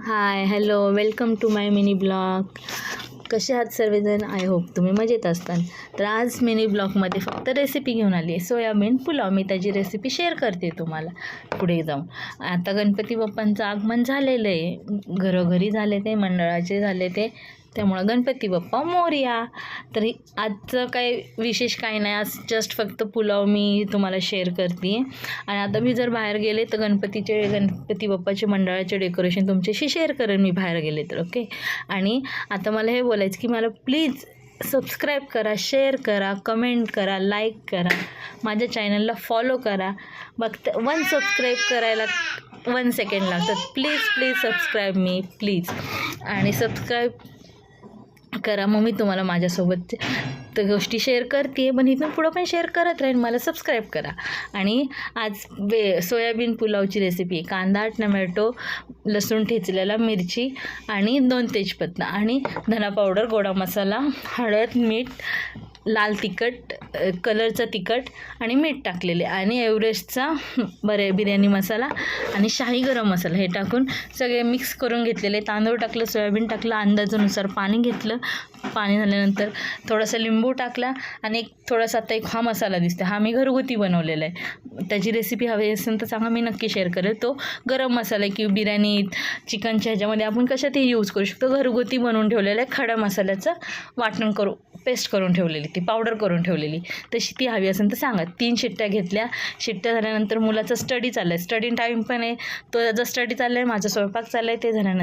High hello welcome to my mini blog. कसे आहात सर्वजण? आय होप तुम्ही मजेत असताल. तर आज मिनी ब्लॉगमध्ये फक्त रेसिपी घेऊन आली आहे, सोयाबीन पुलाव. मी त्याची रेसिपी शेअर करते तुम्हाला पुढे जाऊन. आता गणपती बाप्पांचं आगमन झालेलं आहे, घरोघरी झाले ते, मंडळाचे झाले ते, त्यामुळं गणपती बाप्पा मोरया. तर आजचं काही विशेष काही नाही, आज जस्ट फक्त पुलाव मी तुम्हाला शेअर करते. आणि आता मी जर बाहेर गेले तर गणपती बाप्पाचे मंडळाचे डेकोरेशन तुमच्याशी शेअर करेन मी बाहेर गेले तर. ओके. आणि आता मला हे बोलायचं की मला प्लीज सबस्क्राईब करा, शेअर करा, कमेंट करा, लाईक करा, माझ्या चॅनलला फॉलो करा. मग 1 सबस्क्राईब करायला 1 सेकंड लागतात. Please subscribe me please. आणि सबस्क्राईब करा, मग मी तुम्हाला माझ्यासोबत तर गोष्टी शेअर करते, पण इथून पुढं पण शेअर करत राहीन. मला सबस्क्राईब करा. आणि आज सोयाबीन पुलावची रेसिपी. कांदा, टमॅटो, लसूण ठेचलेला, मिरची आणि 2 तेजपत्ता आणि धना पावडर, गोडा मसाला, हळद, मीठ, लाल तिखट, कलरचं तिखट आणि मीठ टाकलेले, आणि एव्हरेस्टचा बिर्याणी मसाला आणि शाही गरम मसाला हे टाकून सगळे मिक्स करून घेतलेले. तांदूळ टाकलं, सोयाबीन टाकलं, अंदाजानुसार पाणी घेतलं. पाणी झाल्यानंतर थोडासा लिंबू टाकला आणि थोडासा आता हा मसाला दिसतो, हा मी घरगुती बनवलेला आहे. त्याची रेसिपी हवी असेल तर सांगा, मी नक्की शेअर करेल. तो गरम मसाला आहे की बिर्याणी चिकनच्या ह्याच्यामध्ये आपण कशातही यूज करू शकतो. घरगुती बनवून ठेवलेलं आहे, खडा मसाल्याचं वाटण करून पेस्ट करून ठेवलेली, ती पावडर करून ठेवलेली, तशी ती हवी असेल तर सांगा. 3 शिट्ट्या घेतल्या. शिट्ट्या झाल्यानंतर मुलाचा स्टडी चालला आहे, स्टडी टाईम पण आहे, तो त्याचा स्टडी चालला आहे, माझा स्वयंपाक चालला आहे. ते झाल्यानंतर